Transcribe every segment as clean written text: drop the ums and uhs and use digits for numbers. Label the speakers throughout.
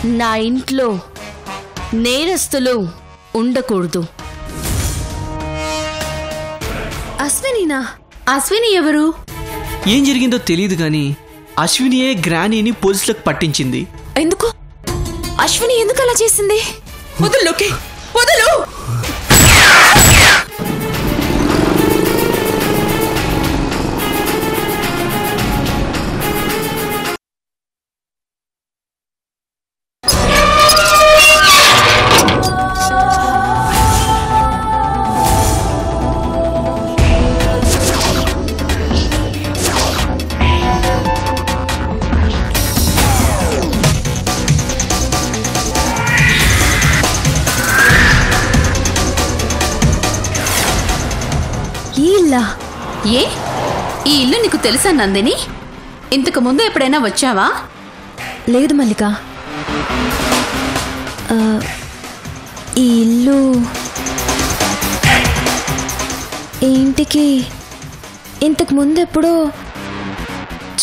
Speaker 1: నా ఇంట్లో నేరస్తులు ఉండకూడదు.
Speaker 2: అశ్వినినా? అశ్విని ఎవరు?
Speaker 3: ఏం జరిగిందో తెలియదు కానీ అశ్వినియే గ్రానీని పోలీసులకు పట్టించింది.
Speaker 2: ఎందుకు? అశ్విని ఎందుకు అలా చేసింది? వదులుకి వదులు.
Speaker 1: ఏ ఈ ఇల్లు నీకు తెలుసా నందిని? ఇంతకు ముందు ఎప్పుడైనా వచ్చావా?
Speaker 2: లేదు మల్లిక. ఈ ఇల్లు ఇంటికి ఇంతకు ముందు ఎప్పుడో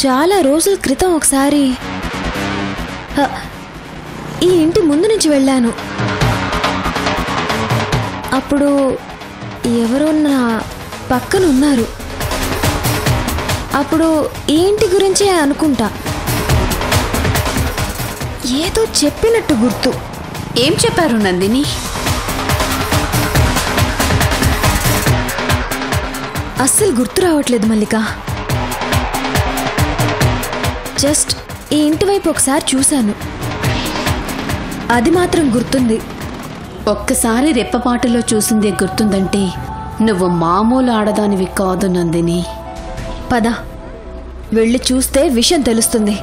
Speaker 2: చాలా రోజుల క్రితం ఒకసారి ఈ ఇంటి ముందు నుంచి వెళ్ళాను. అప్పుడు ఎవరో నా పక్కన ఉన్నారు. అప్పుడు ఈ ఇంటి గురించే అనుకుంటా. ఏదో చెప్పినట్టు గుర్తు.
Speaker 1: ఏం చెప్పారు నందిని?
Speaker 2: అస్సలు గుర్తు రావట్లేదు మల్లిక. జస్ట్ ఈ ఇంటి వైపు ఒకసారి చూశాను, అది మాత్రం గుర్తుంది.
Speaker 1: ఒక్కసారి రెప్పపాటులో చూసిందే గుర్తుందంటే నువ్వు మామూలు ఆడదానివి కాదు నందిని.
Speaker 2: పద, వెళ్ళి చూస్తే విషయం తెలుస్తుంది.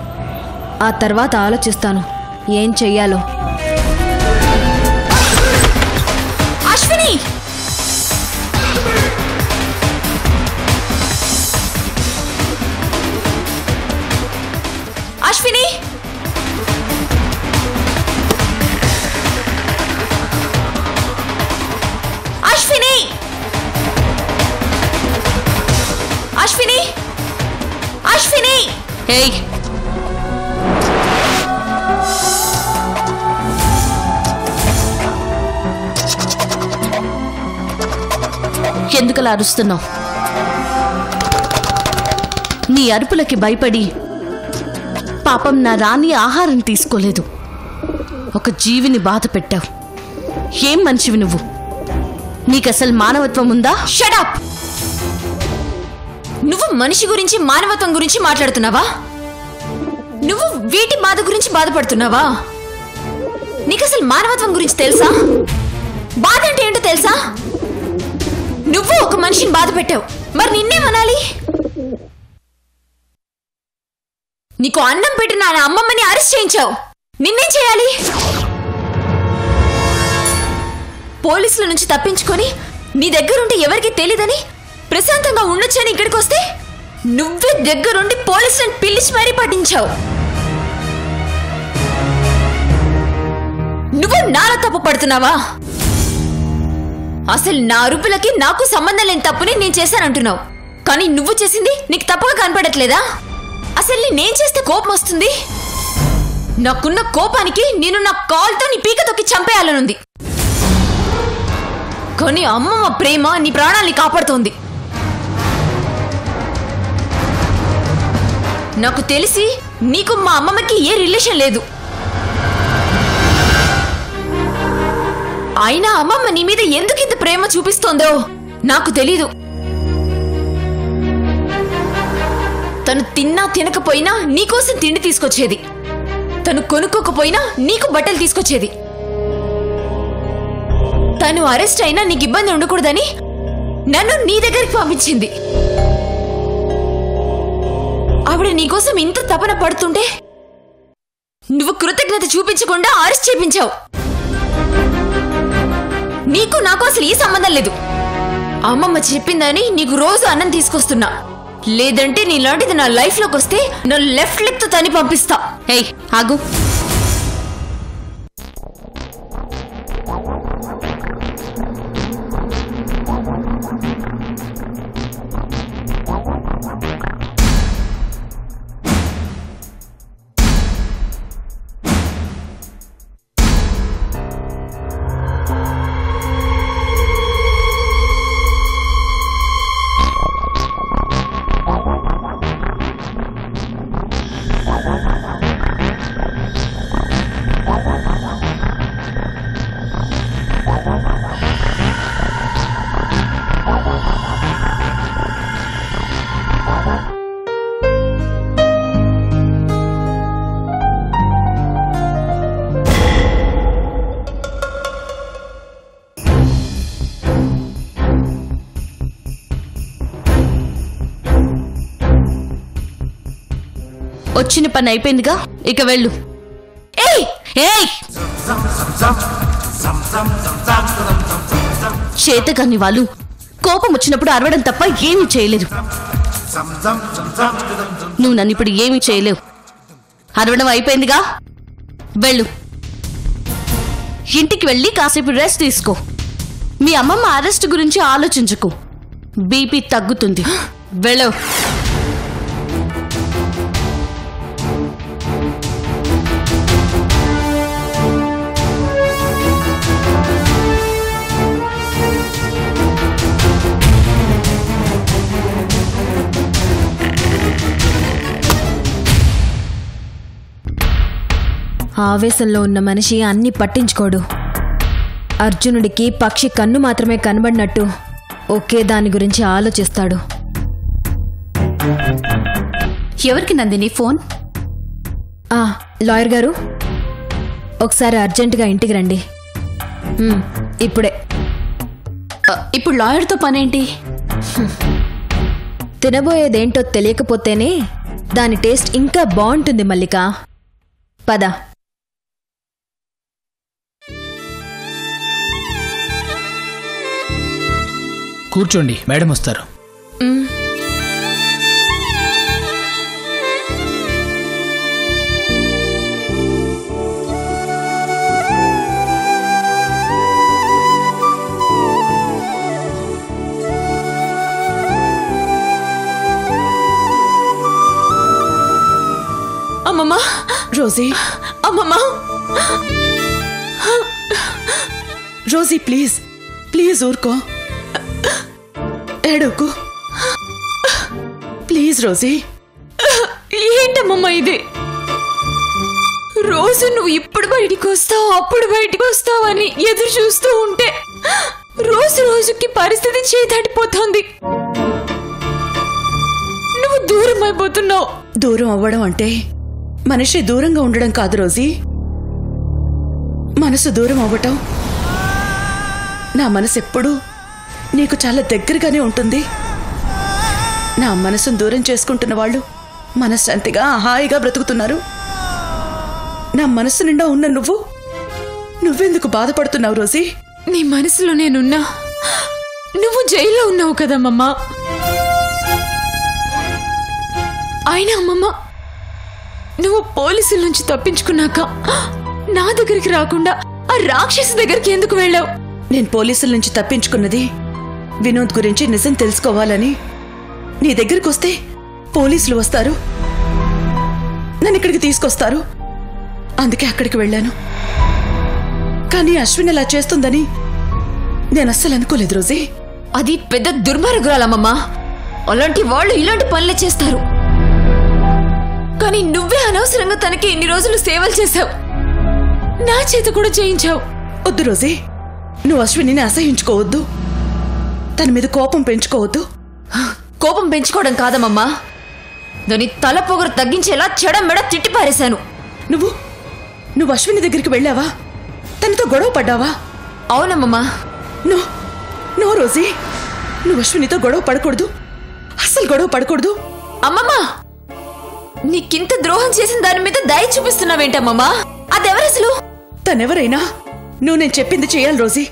Speaker 2: ఆ తర్వాత ఆలోచిస్తాను ఏం చెయ్యాలో. అశ్విని! అశ్విని! అశ్విని! అశ్విని! అశ్విని!
Speaker 1: ఏయ్, ఎందుకలా అరుస్తున్నావు? నీ అరుపులకి భయపడి పాపం నా రాణి ఆహారం తీసుకోలేదు. ఒక జీవిని బాధ పెట్టావు. ఏం మనిషివి నువ్వు? నీకసలు మానవత్వం ఉందా?
Speaker 2: Shut up! నువ్వు మనిషి గురించి మానవత్వం గురించి మాట్లాడుతున్నావా? నువ్వు వీటి బాధ గురించి బాధపడుతున్నావా? నీకసలు మానవత్వం గురించి తెలుసా? బాధ అంటే ఏంటో తెలుసా? నువ్వు ఒక మనిషిని బాధ పెట్టావు, మరి నిన్నేమనాలి? నీకు అన్నం పెట్టిన నా అమ్మమ్మని అరెస్ట్ చేయించావు, నిన్నేం చేయాలి? పోలీసుల నుంచి తప్పించుకొని నీ దగ్గరుంటే ఎవరికి తెలీదని ప్రశాంతంగా ఉండొచ్చని ఇక్కడికి వస్తే నువ్వే దగ్గరుండి పోలీసులను పిలిచి మరీ పట్టించావు. నువ్వు నాలో తప్పు పడుతున్నావా? అసలు నా అరుపులకి నాకు సంబంధం లేని తప్పుని నేను చేశానంటున్నావు, కానీ నువ్వు చేసింది నీకు తప్పుగా కనపడట్లేదా? అసలు నేనేం చేస్తే కోపం వస్తుంది? నాకున్న కోపానికి నేను నా కాల్తో నీ పీక తొక్కి చంపేయాలనుంది, కానీ అమ్మమ్మ ప్రేమ నీ ప్రాణాల్ని కాపాడుతోంది. నాకు తెలిసి నీకు మా అమ్మమ్మకి ఏ రిలేషన్ లేదు. అయినా అమ్మమ్మ నీ మీద ఎందుకు ఇంత ప్రేమ చూపిస్తోందో నాకు తెలీదు. తను తిన్నా తినకపోయినా నీకోసం తిండి తీసుకొచ్చేది, తను కొనుక్కోకపోయినా నీకు బట్టలు తీసుకొచ్చేది. తను అరెస్ట్ అయినా నీకు ఇబ్బంది ఉండకూడదని నన్ను నీ దగ్గరికి పంపించింది. ఆవిడ నీకోసం ఇంత తపన పడుతుంటే నువ్వు కృతజ్ఞత చూపించకుండా అరెస్ట్ చేయించావు. నీకు నాకు అసలు ఈ సంబంధం లేదు. అమ్మమ్మ చెప్పిందని నీకు రోజు అన్నం తీసుకొస్తున్నా, లేదంటే నీలాంటిది నా లైఫ్ లోకి వస్తే నా లెఫ్ట్ లెగ్ తో తని పంపిస్తా.
Speaker 1: ఏయ్ ఆగు. వచ్చిన పని అయిపోయిందిగా, ఇక వెళ్ళు. ఏయ్ ఏయ్, చేతకాని వాళ్ళు కోపం వచ్చినప్పుడు అరవడం తప్ప ఏమీ చేయలేరు. నువ్వు నన్ను ఇప్పుడు ఏమీ చేయలేవు. అరవడం అయిపోయిందిగా, వెళ్ళు. ఇంటికి వెళ్ళి కాసేపు రెస్ట్ తీసుకో. మీ అమ్మమ్మ అరెస్ట్ గురించి ఆలోచించుకో, బీపీ తగ్గుతుంది. వెళ్ళు.
Speaker 2: ఆవేశంలో ఉన్న మనిషి అన్ని పట్టించుకోడు. అర్జునుడికి పక్షి కన్ను మాత్రమే కనబడినట్టు ఒకే దాని గురించి ఆలోచిస్తాడు.
Speaker 1: ఎవరికి నందిని ఫోన్?
Speaker 2: లాయర్ గారు, ఒకసారి అర్జెంటుగా ఇంటికి రండి. ఇప్పుడే.
Speaker 1: ఇప్పుడు లాయర్తో పనేంటి?
Speaker 2: తినబోయేదేంటో తెలియకపోతేనే దాని టేస్ట్ ఇంకా బాగుంటుంది మల్లిక. పద.
Speaker 4: కూర్చోండి, మేడం వస్తారు.
Speaker 2: అమ్మమ్మా,
Speaker 5: రోజీ,
Speaker 2: అమ్మమ్మా,
Speaker 5: రోజీ ప్లీజ్ ప్లీజ్ ఊరుకో, ఏడోకు ప్లీజ్. రోజీ,
Speaker 2: ఏంటమ్మమ్మా ఇది? రోజు నువ్వు ఇప్పుడు బయటికి వస్తావు, అప్పుడు బయటికి వస్తావు అని ఎదురు చూస్తూ ఉంటే రోజు రోజుకి పరిస్థితి చేదాటిపోతోంది. నువ్వు దూరం అయిపోతున్నావు.
Speaker 5: దూరం అవ్వడం అంటే మనిషి దూరంగా ఉండడం కాదు రోజీ, మనసు దూరం అవ్వటం. నా మనసు ఎప్పుడూ నీకు చాలా దగ్గరగానే ఉంటుంది. నా మనసును దూరం చేసుకుంటున్న వాళ్ళు మనశ్శాంతిగా హాయిగా బ్రతుకుతున్నారు. నా మనసు నిండా ఉన్న నువ్వెందుకు బాధపడుతున్నావు రోజీ?
Speaker 2: నీ మనసులో నేనున్నా, నువ్వు జైల్లో ఉన్నావు కదమ్మమ్మా. అయినా అమ్మమ్మ, నువ్వు పోలీసుల నుంచి తప్పించుకున్నాక నా దగ్గరికి రాకుండా ఆ రాక్షసి దగ్గరికి ఎందుకు వెళ్ళావు?
Speaker 5: నేను పోలీసుల నుంచి తప్పించుకున్నది వినోద్ గురించి నిజం తెలుసుకోవాలని. నీ దగ్గరికి వస్తే పోలీసులు వస్తారు, నన్ను ఇక్కడికి తీసుకొస్తారు. అందుకే అక్కడికి వెళ్ళాను. కానీ అశ్విన్ అలా చేస్తుందని నేను అస్సలు అనుకోలేదు రోజీ.
Speaker 2: అది పెద్ద దుర్మార్గురాలమ్మమ్మా. అలాంటి వాళ్ళు ఇలాంటి పనులే చేస్తారు. కానీ నువ్వే అనవసరంగా తనకి ఇన్ని రోజులు సేవలు చేశావు, నా చేత కూడా చేయించావు.
Speaker 5: వద్దు రోజీ, నువ్వు అశ్విని అసహించుకోవద్దు, తన మీద కోపం పెంచుకోవద్దు.
Speaker 2: కోపం పెంచుకోవడం కాదమ్మమ్మా, దాని తల పొగరు తగ్గించేలా చెడమెడ తిట్టి పారేశాను.
Speaker 5: నువ్వు అశ్విని దగ్గరికి వెళ్ళావా? తనతో గొడవ పడ్డావా?
Speaker 2: అవునమ్మమ్మా.
Speaker 5: నో రోజీ, నువ్వు అశ్వినితో గొడవ పడకూడదు, అస్సలు గొడవ పడకూడదు.
Speaker 2: అమ్మమ్మా, నీకింత ద్రోహం చేసిన దాని మీద దయ చూపిస్తున్నావేంటమ్మమ్మా? అదెవరసలు?
Speaker 5: తనెవరైనా నువ్వు నేను చెప్పింది చేయాలి రోజీ.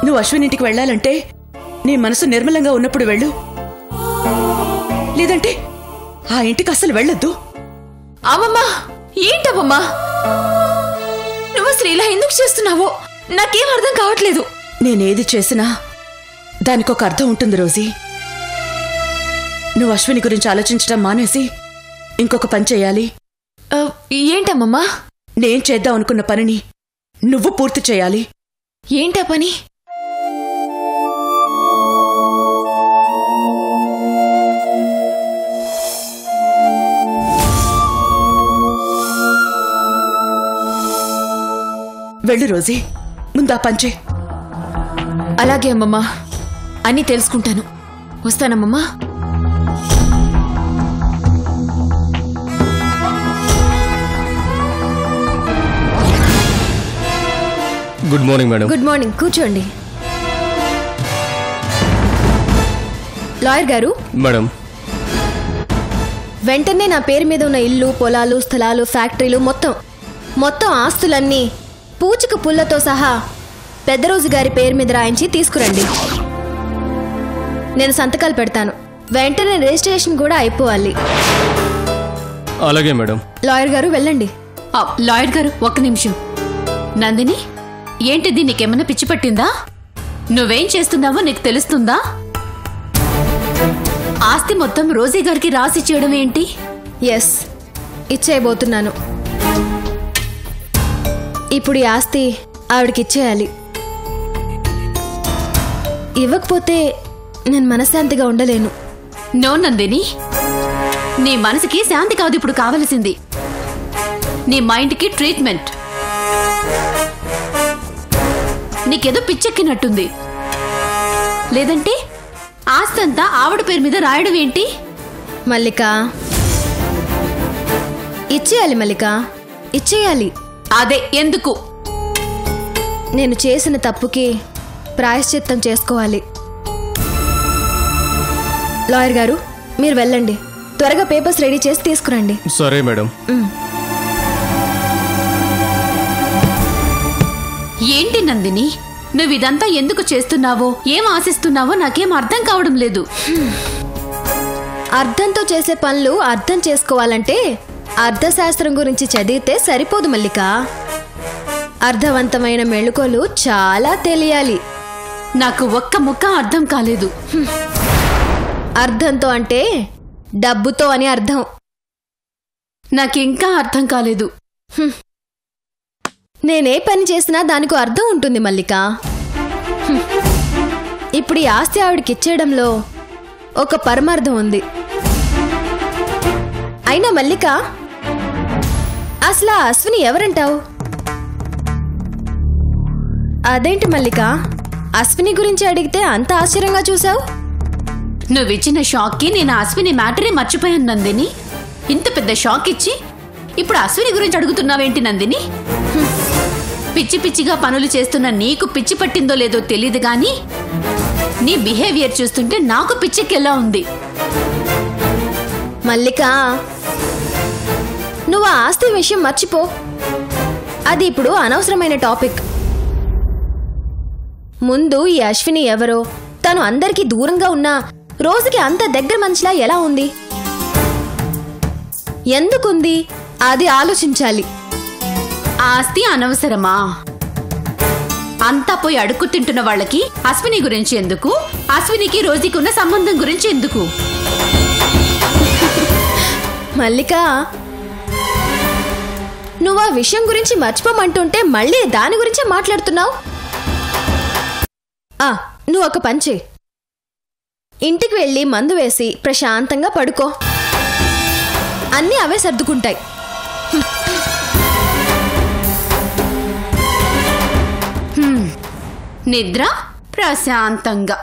Speaker 5: నువ్వు అశ్విన్ ఇంటికి వెళ్ళాలంటే నీ మనసు నిర్మలంగా ఉన్నప్పుడు వెళ్ళు, లేదంటే ఆ ఇంటికి అస్సలు వెళ్ళొద్దు.
Speaker 2: అమ్మమ్మా, ఏంటమ్మమ్మా నువ్వు అసలు ఇలా ఎందుకు చేస్తున్నావో నాకేం అర్థం కావట్లేదు.
Speaker 5: నేనేది చేసినా దానికి ఒక అర్థం ఉంటుంది రోజీ. నువ్వు అశ్విని గురించి ఆలోచించడం మానేసి ఇంకొక పని చేయాలి.
Speaker 2: ఏంటమ్మమ్మా?
Speaker 5: నేను చేద్దాం అనుకున్న పనిని నువ్వు పూర్తి చేయాలి.
Speaker 2: ఏంటా పని?
Speaker 5: వెళ్ళు రోజీ, ముందా పంచే.
Speaker 2: అలాగే అమ్మమ్మా, అన్నీ తెలుసుకుంటాను. వస్తానమ్మమ్మా.
Speaker 6: Good morning madam.
Speaker 2: Good morning, కూర్చోండి. లాయర్ గారు,
Speaker 6: మేడం,
Speaker 7: వెంటనే నా పేరు మీద ఉన్న ఇల్లు, పొలాలు, స్థలాలు, ఫ్యాక్టరీలు మొత్తం ఆస్తులన్నీ పూచిక పుల్లతో సహా పెద్దరోజు గారి పేరు మీద రాయించి తీసుకురండి. నేను సంతకాలు పెడతాను. వెంటనే రిజిస్ట్రేషన్ కూడా అయిపోవాలి.
Speaker 6: అలాగే మేడం.
Speaker 7: లాయర్ గారు వెళ్ళండి.
Speaker 1: లాయర్ గారు ఒక్క నిమిషం. నందిని, ఏంటిది? నీకేమన్నా పిచ్చి పట్టిందా? నువ్వేం చేస్తున్నావో నీకు తెలుస్తుందా? ఆస్తి మొత్తం రోజీ గారికి రాసి చేయడం ఏంటి?
Speaker 7: ఎస్, ఇచ్చేయబోతున్నాను. ఇప్పుడు ఈ ఆస్తి ఆవిడకి ఇచ్చేయాలి. ఇవ్వకపోతే నేను మనశ్శాంతిగా ఉండలేను.
Speaker 1: నో నందిని, నీ మనసుకి శాంతి కాదు ఇప్పుడు కావలసింది, నీ మైండ్కి ట్రీట్మెంట్. నీకేదో పిచ్చెక్కినట్టుంది. లేదంటే ఆస్తంతా ఆవిడ పేరు మీద రాయడం ఏంటి?
Speaker 7: మల్లిక, ఇచ్చేయాలి. మల్లిక, ఇచ్చేయాలి.
Speaker 1: అదే ఎందుకు?
Speaker 7: నేను చేసిన తప్పుకి ప్రాయశ్చిత్తం చేసుకోవాలి. లాయర్ గారు, మీరు వెళ్ళండి. త్వరగా పేపర్స్ రెడీ చేసి తీసుకురండి.
Speaker 6: సరే మేడం.
Speaker 1: ఏంటి నందిని, నువ్వు ఇదంతా ఎందుకు చేస్తున్నావో, ఏం ఆశిస్తున్నావో నాకేం అర్థం కావడం లేదు.
Speaker 7: అర్థంతో చేసే పనులు అర్థం చేసుకోవాలంటే అర్థశాస్త్రం గురించి చదివితే సరిపోదు మల్లిక. అర్థవంతమైన మెళుకువలు చాలా తెలియాలి.
Speaker 1: నాకు ఒక్క ముక్క అర్థం కాలేదు.
Speaker 7: అర్థంతో అంటే డబ్బుతో అని అర్థం.
Speaker 1: నాకింకా అర్థం కాలేదు.
Speaker 7: నేనే పని చేసినా దానికి అర్థం ఉంటుంది మల్లిక. ఇప్పుడు ఈ ఆస్తి ఆవిడకి ఇచ్చేయడంలో ఒక పరమార్థం ఉంది. అయినా మల్లిక, అసలు ఆ అశ్విని ఎవరంటావు? అదేంటి మల్లిక, అశ్విని గురించి అడిగితే అంత ఆశ్చర్యంగా చూసావు?
Speaker 1: నువ్విచ్చిన షాక్కి నేను అశ్విని మ్యాటరే మర్చిపోయాను నందిని. ఇంత పెద్ద షాక్ ఇచ్చి ఇప్పుడు అశ్విని గురించి అడుగుతున్నావేంటి నందిని? పిచ్చి పిచ్చిగా పనులు చేస్తున్న నీకు పిచ్చి పట్టిందో లేదో తెలీదు గాని నీ బిహేవియర్ చూస్తుంటే నాకు పిచ్చికెలా ఉంది.
Speaker 7: మల్లిక, నువ్వు ఆ ఆస్తి విషయం మర్చిపో. అది ఇప్పుడు అనవసరమైన టాపిక్. ముందు ఈ అశ్విని ఎవరో, తను అందరికీ దూరంగా ఉన్నా రోజుకి అంత దగ్గర మనిషిలా ఎలా ఉంది, ఎందుకుంది, అది ఆలోచించాలి.
Speaker 1: ఆస్తి అనవసరమా? అంతా పోయి అడుక్కు తింటున్న వాళ్ళకి అశ్విని గురించి ఎందుకు, అశ్వినికి రోజుకి ఉన్న సంబంధం గురించి ఎందుకు?
Speaker 7: మల్లిక, నువ్వు ఆ విషయం గురించి మర్చిపోమంటుంటే మళ్ళీ దాని గురించే మాట్లాడుతున్నావు. నువ్వు ఒక పని చెయ్యి. ఇంటికి వెళ్ళి మందు వేసి ప్రశాంతంగా పడుకో. అన్నీ అవే సర్దుకుంటాయి.
Speaker 1: నిద్ర ప్రశాంతంగా,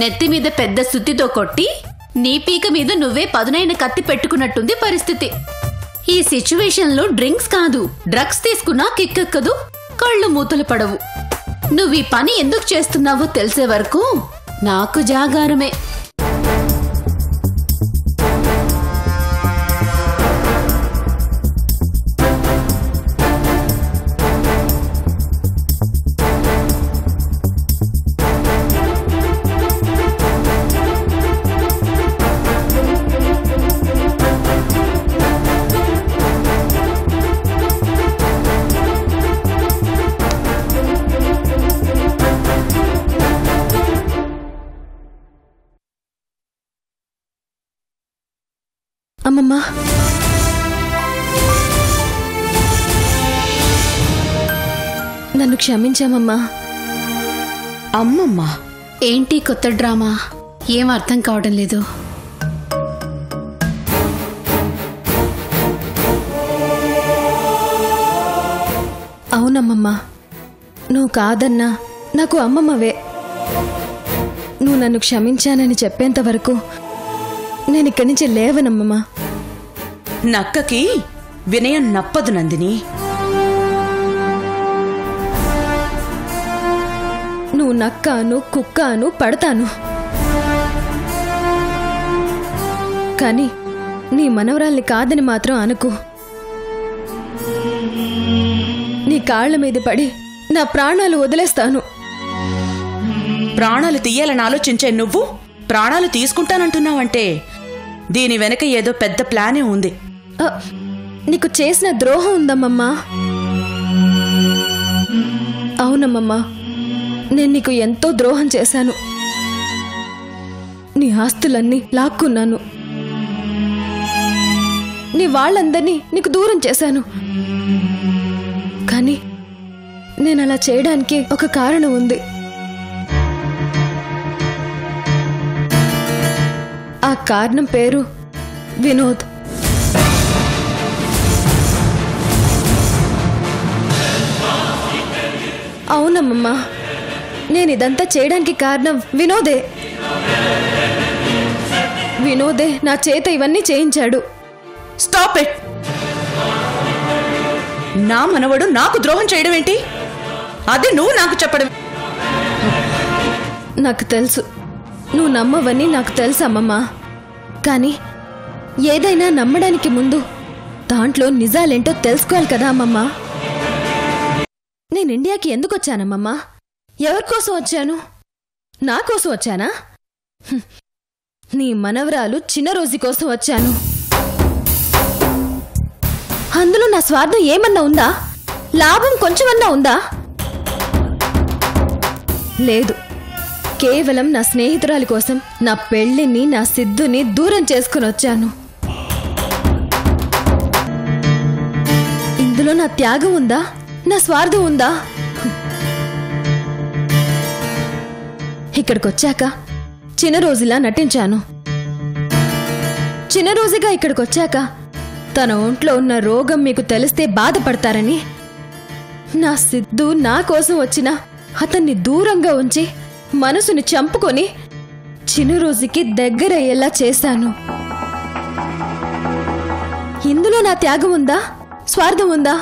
Speaker 1: నెత్తి మీద పెద్ద సుత్తితో కొట్టి నీ పీక మీద నువ్వే పదునైన కత్తి పెట్టుకున్నట్టుంది పరిస్థితి. ఈ సిచ్యువేషన్లో డ్రింక్స్ కాదు, డ్రగ్స్ తీసుకున్నా కిక్కెక్కదు, కళ్ళు మూతలు పడవు. నువ్వు ఈ పని ఎందుకు చేస్తున్నావో తెలిసే వరకు నాకు జాగారమే.
Speaker 7: అమ్మమ్మా, నన్ను క్షమించామమ్మా.
Speaker 5: అమ్మమ్మా,
Speaker 1: ఏంటి కొత్త డ్రామా? ఏం అర్థం కావడం లేదు.
Speaker 7: అవునమ్మమ్మా, నువ్వు కాదన్నా నాకు అమ్మమ్మవే. నువ్వు నన్ను క్షమించానని చెప్పేంత వరకు నేను ఇక్కడి నుంచి లేవనమ్మమ్మా.
Speaker 5: నక్కకి వినయం నప్పదు నందిని.
Speaker 7: నువ్వు నక్కాను, కుక్కాను, పడతాను. కానీ నీ మనవరాల్ని కాదని మాత్రం అనుకో. నీ కాళ్ల మీద పడి నా ప్రాణాలు వదిలేస్తాను.
Speaker 5: ప్రాణాలు తీయాలని ఆలోచించే నువ్వు ప్రాణాలు తీసుకుంటానంటున్నావంటే దీని వెనక ఏదో పెద్ద ప్లానే ఉంది.
Speaker 7: నీకు చేసిన ద్రోహం ఉందమ్మమ్మా. అవునమ్మమ్మా, నేను నీకు ఎంతో ద్రోహం చేశాను. నీ ఆస్తులన్నీ లాక్కున్నాను. నీ వాళ్ళందరినీ నీకు దూరం చేశాను. కానీ నేను అలా చేయడానికి ఒక కారణం ఉంది. ఆ కారణం పేరు వినోద్. అవునమ్మమ్మా, నేను ఇదంతా చేయడానికి కారణం వినోదే. వినోదే నా చేత ఇవన్నీ చేయించాడు.
Speaker 5: Stop it! నా మనవడు నాకు ద్రోహం చేయడం ఏంటి? అది నువ్వు నాకు చెప్పడం.
Speaker 7: నాకు తెలుసు, నువ్వు నమ్మవని నాకు తెలుసు అమ్మమ్మా. కానీ ఏదైనా నమ్మడానికి ముందు దాంట్లో నిజాలేంటో తెలుసుకోవాలి కదా అమ్మమ్మా. నేను ఇండియాకి ఎందుకు వచ్చానమ్మమ్మా? ఎవరి కోసం వచ్చాను? నా కోసం వచ్చానా? నీ మనవరాలు చిన్న రోజు కోసం వచ్చాను. అందులో నా స్వార్థం ఏమన్నా ఉందా? లాభం కొంచెమన్నా ఉందా? లేదు. కేవలం నా స్నేహితురాలి కోసం నా పెళ్లిని, నా సిద్ధుని దూరం చేసుకుని వచ్చాను. ఇందులో నా త్యాగం ఉందా? నా స్వార్థం ఉందా? ఇక్కడికొచ్చాక చిన్న రోజులా నటించాను. చిన్న రోజుగా ఇక్కడికొచ్చాక తన ఒంట్లో ఉన్న రోగం మీకు తెలిస్తే బాధపడతారని నా సిద్ధు నా కోసం వచ్చిన అతన్ని దూరంగా ఉంచి మనసుని చంపుకొని చిన్న రోజుకి దగ్గరయ్యేలా చేశాను. ఇందులో నా త్యాగం ఉందా? స్వార్థం ఉందా?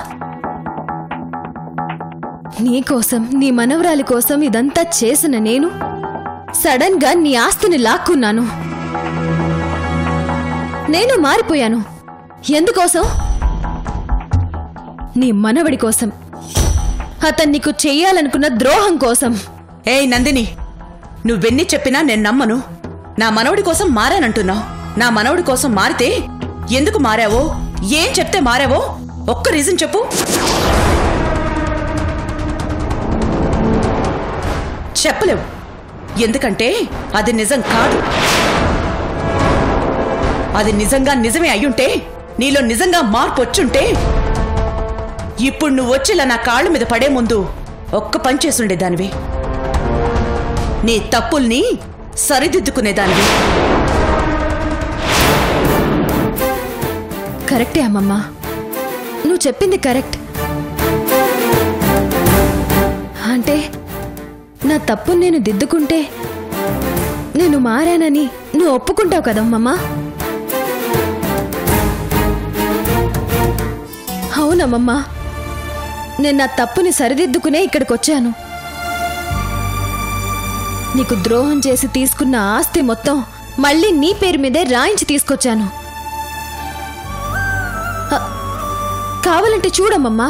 Speaker 7: నీకోసం, నీ మనవరాలి కోసం ఇదంతా చేసిన నేను సడన్ గా నీ ఆస్తిని లాక్కున్నాను. నేను మారిపోయాను. ఎందుకోసం? నీ మనవడి కోసం, అతను నీకు చెయ్యాలనుకున్న ద్రోహం కోసం.
Speaker 5: ఏయ్ నందిని, నువ్వెన్ని చెప్పినా నేను నమ్మను. నా మనవడి కోసం మారానంటున్నావు. నా మనవడి కోసం మారితే ఎందుకు మారావో, ఏం చెప్తే మారావో ఒక్క రీజన్ చెప్పు. చెప్పలేవు, ఎందుకంటే అది నిజం కాదు. అది నిజంగా నిజమే అయ్యుంటే, నీలో నిజంగా మార్పు వచ్చుంటే ఇప్పుడు నువ్వు వచ్చిలా నా కాళ్ళ మీద పడే ముందు ఒక్క పని చేసుండేదానివి. నీ తప్పుల్ని సరిదిద్దుకునేదానివి.
Speaker 7: కరెక్టే అమ్మమ్మా, నువ్వు చెప్పింది కరెక్ట్. అంటే నా తప్పుని నేను దిద్దుకుంటే నేను మారానని నువ్వు ఒప్పుకుంటావు కదమ్మమ్మా? అవునమ్మమ్మా, నేను నా తప్పుని సరిదిద్దుకునే ఇక్కడికొచ్చాను. నీకు ద్రోహం చేసి తీసుకున్న ఆస్తి మొత్తం మళ్ళీ నీ పేరు మీదే రాయించి తీసుకొచ్చాను. కావాలంటే చూడమ్మమ్మా.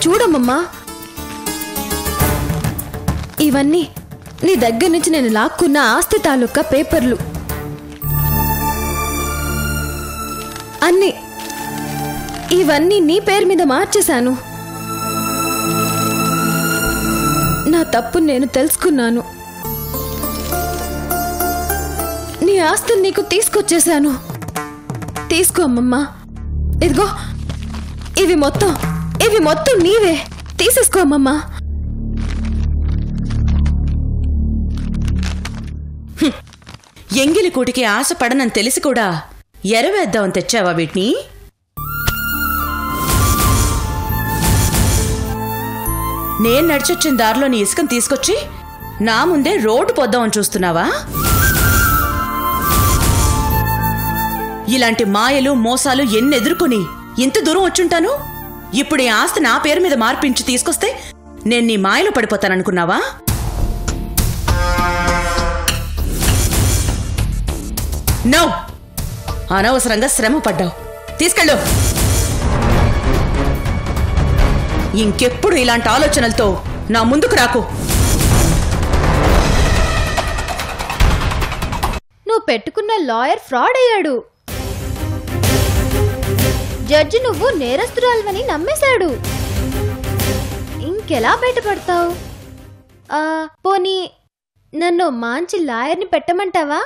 Speaker 7: చూడమ్మమ్మా, ఇవన్నీ నీ దగ్గర నుంచి నేను లాక్కున్న ఆస్తి తాలూకా పేపర్లు. అన్నీ ఇవన్నీ నీ పేరు మీద మార్చేశాను. నా తప్పు నేను తెలుసుకున్నాను. నీ ఆస్తులు నీకు తీసుకొచ్చేశాను. తీసుకో అమ్మమ్మా. ఇదిగో, ఇవి మొత్తం నీవే. తీసేసుకో అమ్మమ్మా.
Speaker 5: ఎంగిలి కూటికి ఆశ పడనని తెలిసి కూడా ఎరవేద్దామని తెచ్చావా వీటిని? నేను నడిచొచ్చిన దారిలోని ఇసుకను తీసుకొచ్చి నా ముందే రోడ్డు పొద్దామని చూస్తున్నావా? ఇలాంటి మాయలు మోసాలు ఎన్నెదుర్కొని ఇంత దూరం వచ్చుంటాను. ఇప్పుడు ఈ ఆస్తి నా పేరు మీద మార్పించి తీసుకొస్తే నేను నీ మాయలో పడిపోతాననుకున్నావా? నో, అనవసరంగా శ్రమ పడ్డావు. తీసుకెళ్ళు. ఇంకెప్పుడు ఇలాంటి ఆలోచనలతో నా ముందుకు రాకు.
Speaker 7: నువ్వు పెట్టుకున్న లాయర్ ఫ్రాడ్ అయ్యాడు. జడ్జి నువ్వు నేరస్తురాలువని నమ్మేశాడు. ఇంకెలా బయటపడతావు? పోనీ నన్ను మంచి లాయర్ని పెట్టమంటావా?